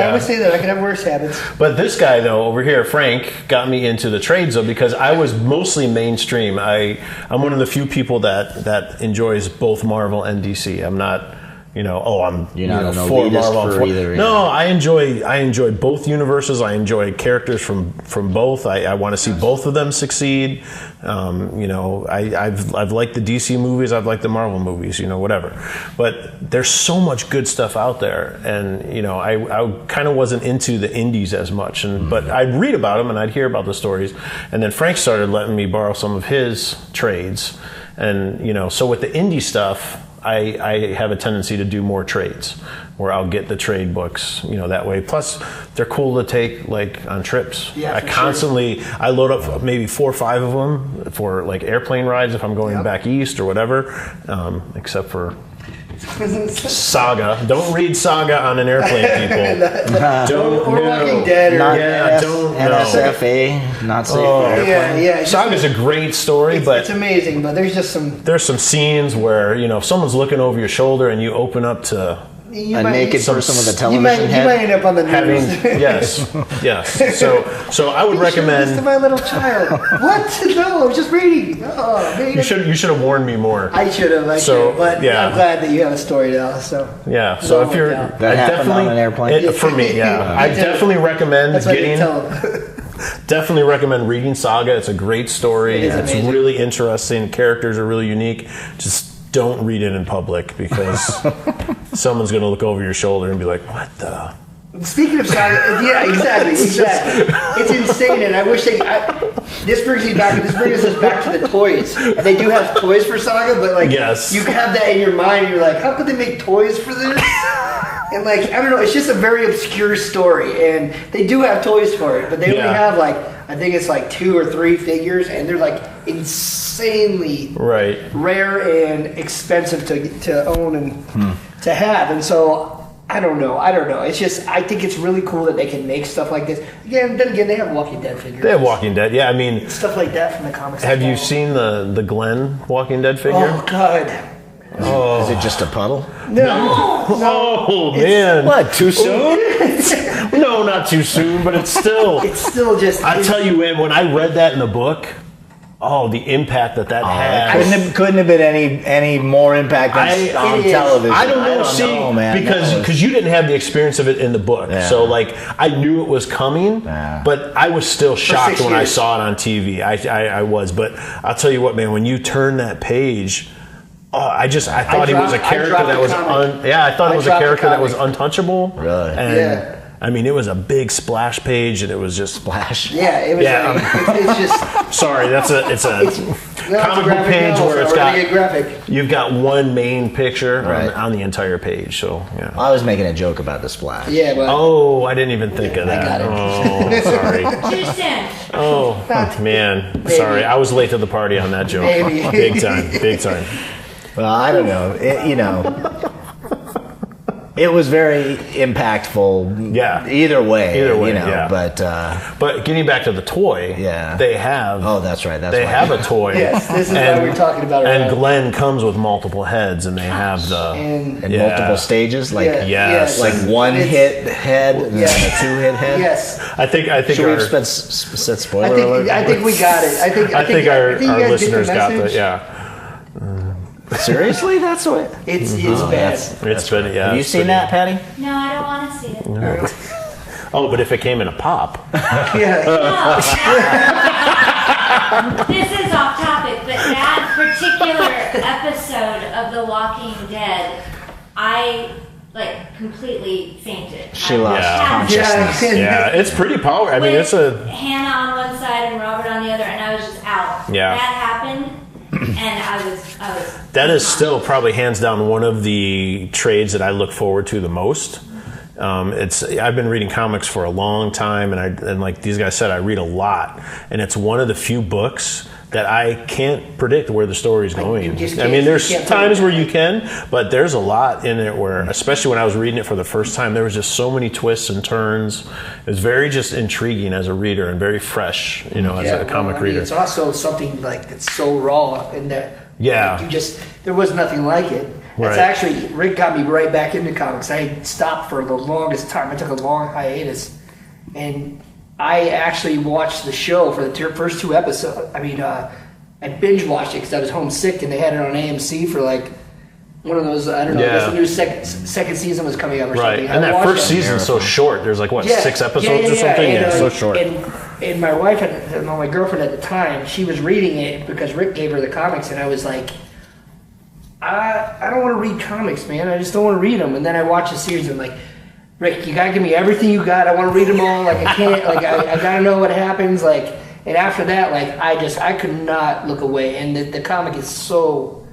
always say that I can have worse habits. But this guy, though, over here, Frank, got me into the trades, though, because I was mostly mainstream. I'm one of the few people that enjoys both Marvel and DC. I'm not, I'm You're not an for elitist Marvel. for either. No, I enjoy both universes. I enjoy characters from both. I want to see both of them succeed. I've liked the DC movies. I've liked the Marvel movies. Whatever. But there's so much good stuff out there, and I kind of wasn't into the indies as much. But I'd read about them and I'd hear about the stories, and then Frank started letting me borrow some of his trades, and so with the indie stuff, I have a tendency to do more trades, where I'll get the trade books, that way. Plus, they're cool to take like on trips. Yeah, I load up maybe 4 or 5 of them for like airplane rides if I'm going back east or whatever, except for Saga. Don't read Saga on an airplane, people. Don't. Or Walking Dead. Or, don't. NSFA, not safe for airplane. Yeah. Saga's a great story, but it's amazing. But there's some scenes where if someone's looking over your shoulder and you open up to a naked person with a television head. You might end up on the news. Yes. So I would recommend. This to my little child. What? No, I was just reading. Oh, man. You should have warned me more. I should have. But I'm glad that you have a story now. So yeah. So if you're that happened on an airplane for me, I definitely recommend Definitely recommend reading Saga. It's a great story. It's really interesting. Characters are really unique. Just don't read it in public because someone's going to look over your shoulder and be like, "What the?" Speaking of Saga, yeah, exactly. It's insane, and I wish this brings us back to the toys. And they do have toys for Saga, but you have that in your mind. And you're like, how could they make toys for this? And I don't know. It's just a very obscure story, and they do have toys for it, but they only have I think it's 2 or 3 figures, and they're insanely rare and expensive to own and to have. And so I don't know. It's just I think it's really cool that they can make stuff like this. Then again, they have Walking Dead figures. They have Walking Dead. Yeah, I mean stuff like that from the comics. Have you seen the Glenn Walking Dead figure? Oh God. Oh. Is it just a puddle? No. Oh man! What? Too soon? No, not too soon. But it's still. It's still just. I tell you, when I read that in the book, the impact that had. Couldn't have been any more impact on television. I don't know, man. Because you didn't have the experience of it in the book, so I knew it was coming, but I was still shocked when I saw it on TV. I was, but I'll tell you what, man. When you turn that page. I thought he was a character that was that was untouchable. Really? And I mean, it was a big splash page, and it was just splash. Yeah, it was. Yeah, it's just. Sorry, it's a comic book page where it's got you've got one main picture on the entire page. So yeah. I was making a joke about the splash. Yeah. Well, I didn't even think of that. I got it. Oh, sorry. Too soon. Oh man, maybe. Sorry. I was late to the party on that joke. Maybe. Big time. Well, I don't know. It was very impactful. Yeah. Either way. Yeah. But getting back to the toy, they have. Oh, that's right. They have a toy. Yes, this is why we're talking about it. And Glenn comes with multiple heads, and they have and multiple stages, yes, like one hit head and then a 2-hit head. Yes. I think. Should we set spoiler alert? I think we got it. I think our listeners got the Seriously, that's what it's bad. It's been Have you seen that, Patty? No, I don't want to see it. No. Oh, but if it came in a pop. Yeah. This is off topic, but that particular episode of The Walking Dead, I completely fainted. She lost consciousness. Yeah, it's pretty powerful. I mean, it's a Hannah on one side and Robert on the other, and I was just out. Yeah. That happened. And I was. That is still probably hands down one of the trades that I look forward to the most. I've been reading comics for a long time, and like these guys said, I read a lot, and it's one of the few books that I can't predict where the story's going. I mean, there's times where you can, but there's a lot in it where, especially when I was reading it for the first time, there was just so many twists and turns. It was very just intriguing as a reader and very fresh, as a comic reader. It's also something that's so raw in that there was nothing like it. It's actually, Rick got me right back into comics. I stopped for the longest time. I took a long hiatus, and I actually watched the show for the first 2 episodes. I mean, I binge watched it because I was homesick, and they had it on AMC for one of those. I don't know. I guess the new second season was coming up or something. And that first season's so short. There's 6 episodes or something. And, so short. And my wife, my girlfriend at the time, she was reading it because Rick gave her the comics, and I was like, I don't want to read comics, man. I just don't want to read them. And then I watched the series, and I'm like, Rick, you gotta give me everything you got. I want to read them all. I can't. I gotta know what happens. And after that, I could not look away. And the comic is so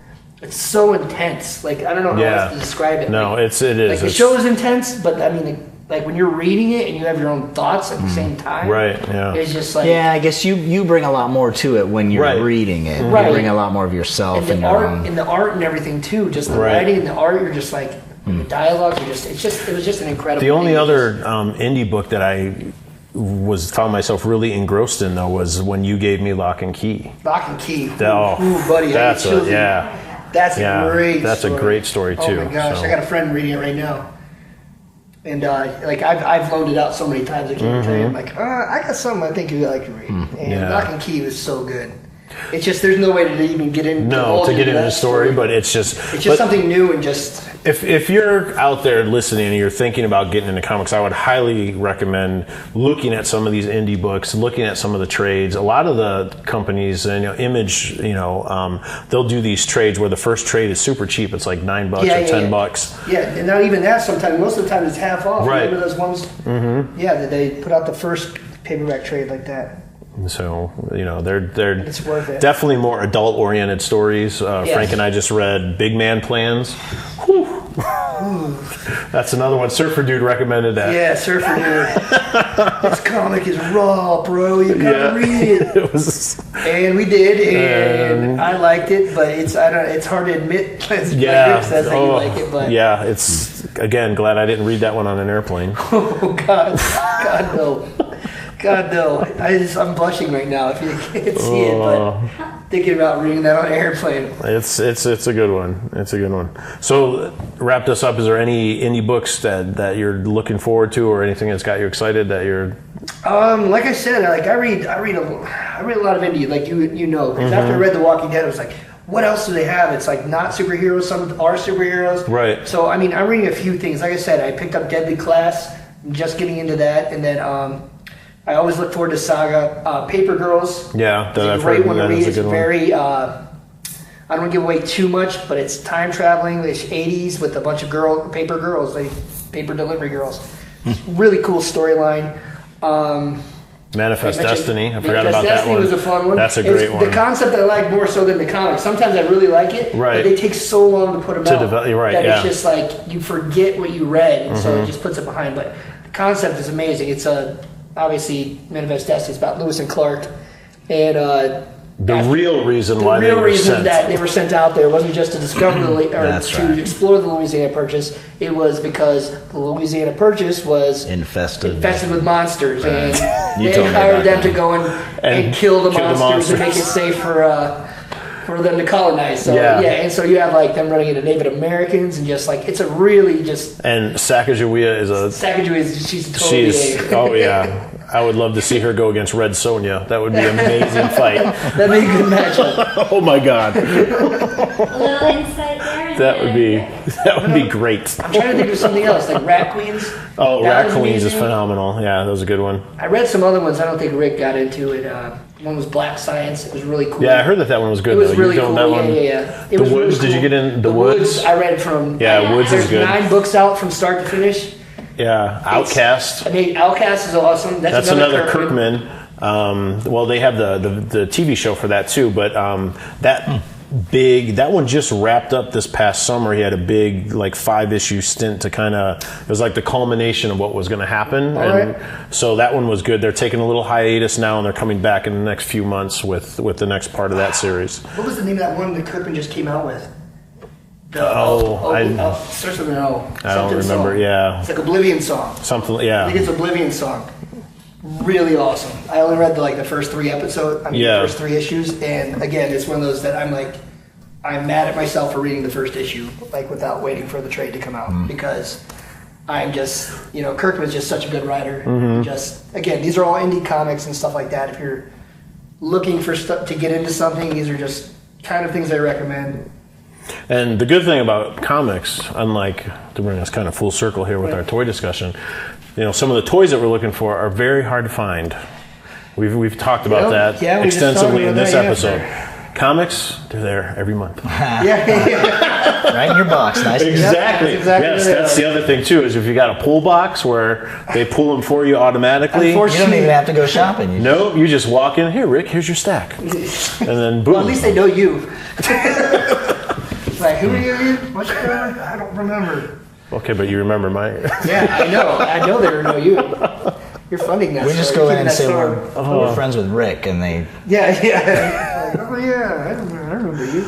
it's so intense. Like I don't know how else to describe it. No, like, it is. Like the show is intense, but I mean, like when you're reading it and you have your own thoughts at the same time, right? Yeah, it's just like I guess you bring a lot more to it when you're reading it. Right. You bring a lot more of yourself and the art and the art and everything too. Just the writing and the art. You're just like the dialogue. It was just an incredible. The only other indie book that I found myself really engrossed in though was when you gave me Lock and Key. Lock and Key. Ooh, buddy, that's a great story too. Oh my gosh, I got a friend reading it right now. And like I've loaned it out so many times, I can't tell you. I'm like, I got something I think you'd like to read. And Lock and Key was so good. It's just there's no way to even get into the story, but it's just something new and just. If you're out there listening and you're thinking about getting into comics, I would highly recommend looking at some of these indie books, looking at some of the trades. A lot of the companies, Image, they'll do these trades where the first trade is super cheap. It's like $9 or $10. Yeah, and not even that. Sometimes, most of the time, it's half off. Right. Remember those ones? Mm-hmm. Yeah, that they put out the first paperback trade like that. So they're it's worth it. Definitely more adult-oriented stories. Frank and I just read Big Man Plans. Whew. That's another one. Surfer Dude recommended that. Yeah, Surfer Dude. This comic is raw, bro. You gotta read it. And we did, and I liked it, but it's hard to admit. That's how you like it, but it's again glad I didn't read that one on an airplane. Oh God no. God no! I'm blushing right now if you can't see it, but thinking about reading that on an airplane. It's a good one. It's a good one. So wrap this up. Is there any indie books that you're looking forward to, or anything that's got you excited that you're? Like I said, I read a lot of indie, like you know. Because after I read The Walking Dead, I was like, what else do they have? It's like not superheroes. Some are superheroes. Right. So I mean, I'm reading a few things. Like I said, I picked up Deadly Class. I'm just getting into that, and then. I always look forward to Saga. Paper Girls. Yeah, it's a great one to read. It's very. I don't want to give away too much, but it's time traveling. It's 80s with a bunch of paper girls, paper delivery girls. Really cool storyline. Manifest Destiny. I forgot about that one. Manifest Destiny was a fun one. That's a great one. The concept I like more so than the comics. Sometimes I really like it, but they take so long to put them out that it's just like you forget what you read, and so it just puts it behind. But the concept is amazing. It's obviously Manifest Destiny is about Lewis and Clark, and the real reason that they were sent out there wasn't just to discover to explore the Louisiana Purchase. It was because the Louisiana Purchase was infested with monsters, and they hired them to go and kill the monsters and make it safe for them to colonize. So and so you have like them running into Native Americans and just like it's a really just. And Sacagawea she's a total yeah. I would love to see her go against Red Sonja. That would be an amazing fight. That'd be a good matchup. Oh my God. A little insight there. That would be great. I'm trying to think of something else, like Rat Queens. Oh, Rat Queens is phenomenal. Yeah, that was a good one. I read some other ones. I don't think Rick got into it. One was Black Science. It was really cool. Yeah, I heard that one was good. It was really cool. That one? Yeah. The Woods. Really cool. Did you get in The Woods? I read from. Yeah, Woods is good. There's 9 books out from start to finish. Yeah, Outcast. Outcast is awesome. That's another Kirkman. Well, they have the TV show for that too, but that one just wrapped up this past summer. He had a big 5-issue stint to it was like the culmination of what was going to happen. So that one was good. They're taking a little hiatus now, and they're coming back in the next few months with the next part of that series. What was the name of that one that Kirkman just came out with? Starts with an O. I don't remember. Song. Yeah, it's like Oblivion song. Something. Yeah, I think it's Oblivion song. Really awesome. I only read the first 3 episodes. The first 3 issues, and again, it's one of those that I'm mad at myself for reading the first issue without waiting for the trade to come out because I'm just Kirkman's just such a good writer. Mm-hmm. Again, these are all indie comics and stuff like that. If you're looking for stuff to get into something, these are just kind of things I recommend. And the good thing about comics, unlike to bring us kind of full circle here with our toy discussion, some of the toys that we're looking for are very hard to find. We've talked about that extensively in this episode. Comics, they're there every month. Right in your box. Nice. Exactly. That's the other thing too, is if you got a pull box where they pull them for you automatically. You don't even have to go shopping. You just walk in. Here, Rick, here's your stack. And then boom. Well, at least they know you. Like, who are you again? What's your name? I don't remember. Okay, but you remember my... Yeah, I know. I know they know you. You're funding that. We just go in and say we're friends with Rick, and they... Yeah. Like, oh, yeah, I remember you.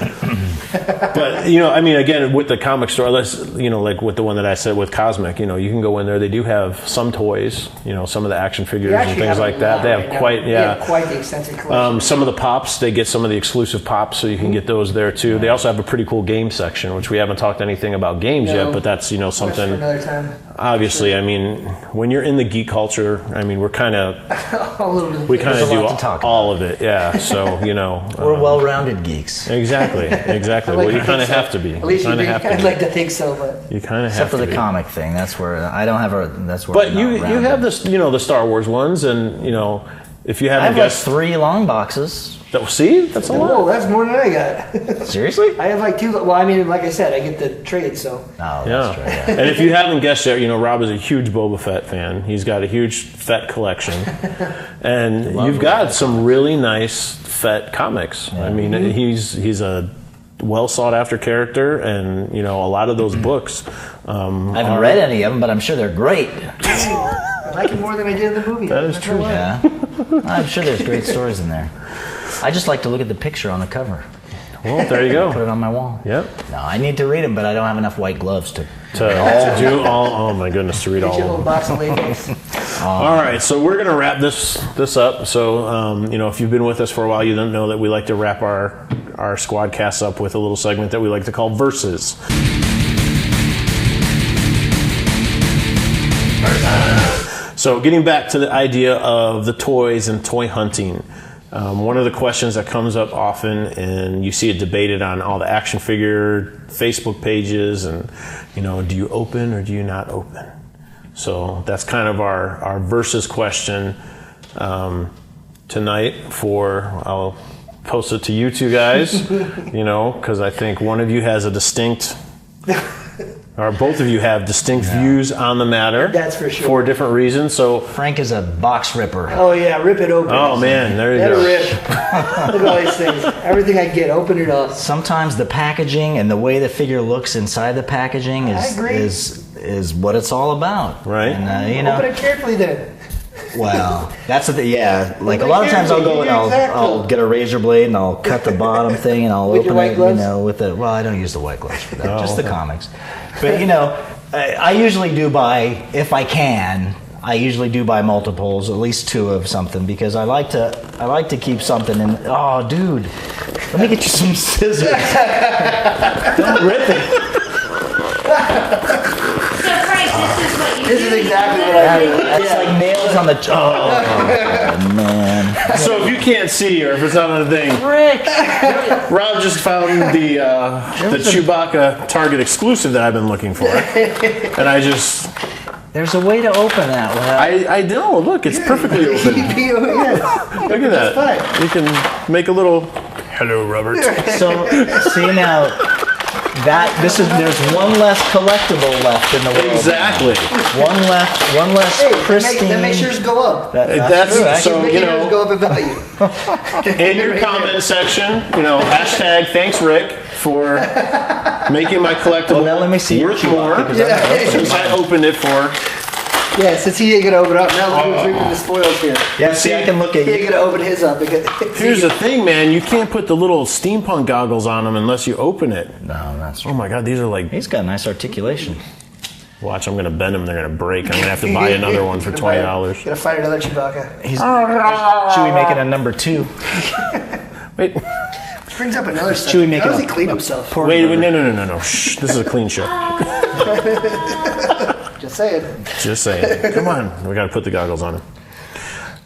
But, I mean, again, with the comic store, like with the one that I said with Cosmic, you can go in there. They do have some toys, some of the action figures and things like that. They have quite the extensive collection. Some of the pops, they get some of the exclusive pops, so you can get those there too. They also have a pretty cool game section, which we haven't talked anything about games yet, but that's, something. That's for another time. Obviously, sure. I mean, when you're in the geek culture, I mean, we're kind of, we kind of do all of it. Yeah. So, we're well-rounded geeks. Exactly. Well, you kind of have to be. At least I'd like to think so, but you kind of have to be. Except for the comic thing, that's where I don't have that's where. But you have this, the Star Wars ones, and if you haven't guessed, 3 long boxes. See, that's a lot. Whoa, that's more than I got. Seriously? I have like 2. Well, I mean, like I said, I get the trade, so. Oh, that's true. Yeah. And if you haven't guessed yet, Rob is a huge Boba Fett fan. He's got a huge Fett collection, and you've got some really nice Fett comics. Yeah. I mean, he's a well sought after character, and a lot of those books. I haven't read any of them, but I'm sure they're great. I like it more than I did in the movie. That is true. Yeah, I'm sure there's great stories in there. I just like to look at the picture on the cover. Well, there you go. Put it on my wall. Yep. No, I need to read them, but I don't have enough white gloves to do all. Oh my goodness, to read all. Get your little box of labels. All right, so we're gonna wrap this up. So if you've been with us for a while, you don't know that we like to wrap our SquadCasts up with a little segment that we like to call Versus. So getting back to the idea of the toys and toy hunting. One of the questions that comes up often, and you see it debated on all the action figure Facebook pages, and do you open or do you not open? So that's kind of our versus question tonight. I'll post it to you two guys, because I think one of you has a distinct, or both of you have distinct views on the matter. That's for sure. For different reasons. So Frank is a box ripper. Oh yeah, rip it open. Oh man, there you Let go. it rip. Look at all these things. Everything I get, open it up. Sometimes the packaging and the way the figure looks inside the packaging is what it's all about. Right. And, open it carefully then. Well, that's the thing. Yeah, like a lot of times I'll go and I'll get a razor blade and I'll cut the bottom thing and I'll open it. With the I don't use the white gloves for that. Just the comics. But I usually do buy, if I can, multiples, at least 2 of something, because I like to keep something in. Oh, dude, let me get you some scissors. Don't rip it. This is exactly what I do. It's like nails on the. Oh man! So if you can't see, or if it's not on the thing, Rick, Rob just found the Chewbacca Target exclusive that I've been looking for, and I just. There's a way to open that one. I know. Look, it's perfectly open. Look at that. You can make a little. Hello, Robert. So see now. There's one less collectible left in the world. Exactly. One less pristine. That makes yours go up. That's true. So yours go up in value. In your comment section, hashtag thanks Rick for making my collectible now let me see worth more. Since I opened it for. Yeah, since he ain't gonna open up, now look who's reaping the spoils here. Yeah, see, I can look at you. He ain't gonna open his up. Here's the thing, man. You can't put the little steampunk goggles on them unless you open it. No, that's true. Oh my God, these are like. He's got nice articulation. Watch, I'm gonna bend them. They're gonna break. I'm gonna have to buy another one for $20. Gotta find another Chewbacca. Chewie making a number 2. Wait. Brings up another stuff. Chewie making. How does he clean himself? Wait, no. Shh, this is a clean show. Just saying. Come on, we got to put the goggles on him.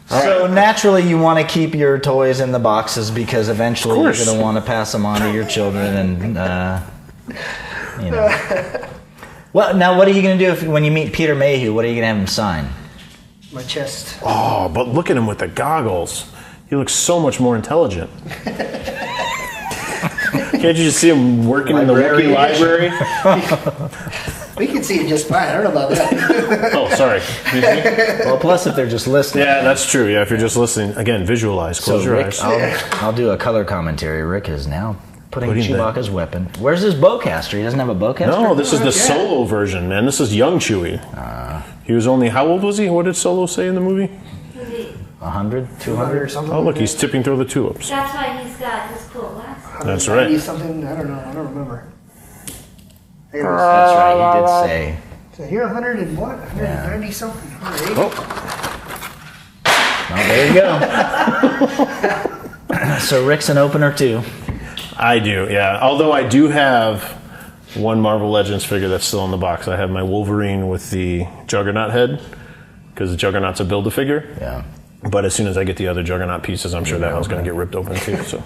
So naturally, you want to keep your toys in the boxes because eventually you're going to want to pass them on to your children, and Well, now what are you going to do when you meet Peter Mayhew? What are you going to have him sign? My chest. Oh, but look at him with the goggles. He looks so much more intelligent. Can't you just see him working in the Wookiee library? We can see it just fine. I don't know about that. Oh, sorry. Well, plus if they're just listening. Yeah, that's true. Yeah, if you're just listening, again, visualize. Close your eyes. I'll do a color commentary. Rick is now Putting Chewbacca's weapon. Where's his bowcaster? He doesn't have a bowcaster? No, this is the Solo version, man. This is young Chewie. He was only, how old was he? What did Solo say in the movie? 100? 200 or something? Oh, look, he's tipping through the tulips. That's why he's got his cool glasses. That's right. Something, I don't know. I don't remember. That's right, he did say. So here 100 and what? 190 something? 180? Well, there you go. So Rick's an opener too. I do, yeah. Although I do have one Marvel Legends figure that's still in the box. I have my Wolverine with the Juggernaut head, because the Juggernaut's a Build-A-Figure. Yeah. But as soon as I get the other Juggernaut pieces, I'm sure that one's going to get ripped open too. So,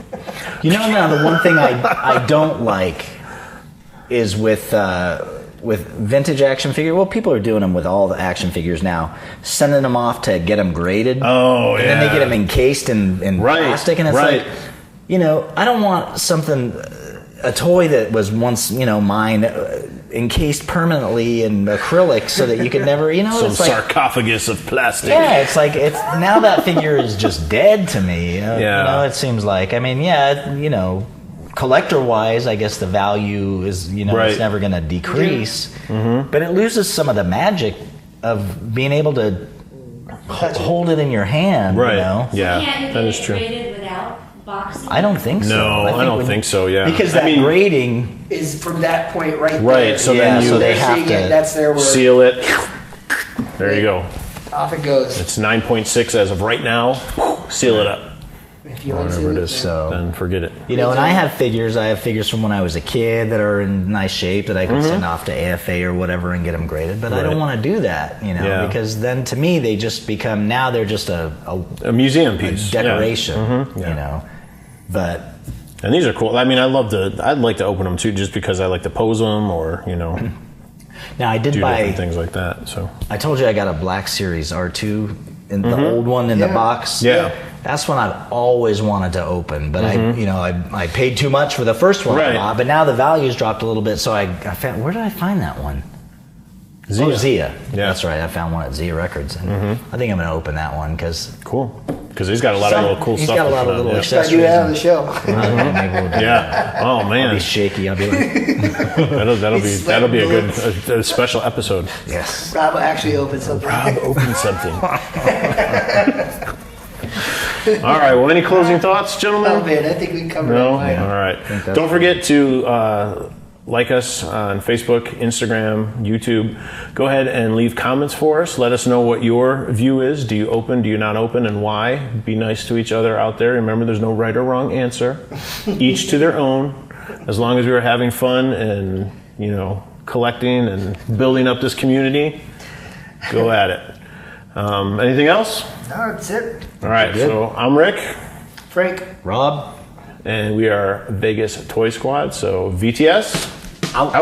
now the one thing I don't like is with vintage action figure. Well, people are doing them with all the action figures now, sending them off to get them graded. Oh, and then they get them encased in plastic, and it's like, I don't want a toy that was once, mine, encased permanently in acrylic so that you could never, some it's like sarcophagus of plastic. Yeah, it's like now that figure is just dead to me. It seems like. I mean, collector-wise, I guess the value is, it's never going to decrease, but it loses some of the magic of being able to hold it in your hand. Right. Yeah, that is true. Without boxing? I don't think so. No, I don't think so. Yeah, because that grading is from that point right there. Right. So then they have to that's their word. Seal it. There you go. Off it goes. It's 9.6 as of right now. Seal it up. If you Whatever it is, so then forget it. And I have figures from when I was a kid that are in nice shape that I can send off to AFA or whatever and get them graded. But I don't want to do that, because then to me they just become, now they're just a museum piece, decoration, But and these are cool. I mean, I'd like to open them too, just because I like to pose them, or Now I did do buy different things like that. So I told you I got a Black Series R2, in the old one in the box. Yeah. That's one I've always wanted to open, but I paid too much for the first one a lot, but now the value's dropped a little bit, so I found, where did I find that one? Zia. Oh, Zia. Yeah. That's right. I found one at Zia Records, and I think I'm going to open that one because he's got a lot of little cool stuff. He's got a lot of little accessories. I do have the show. Oh man. I'll be shaky. I'll be like, that'll be a good a special episode. Yes. Rob actually opened something. All right. Well, any closing thoughts, gentlemen? Oh man, I think we covered it. All right. Don't forget to like us on Facebook, Instagram, YouTube. Go ahead and leave comments for us. Let us know what your view is. Do you open? Do you not open? And why? Be nice to each other out there. Remember, there's no right or wrong answer. Each to their own. As long as we are having fun and collecting and building up this community, go at it. Anything else? No, that's it. All right. So I'm Rick. Frank. Rob. And we are Vegas Toy Squad. So VTS, out.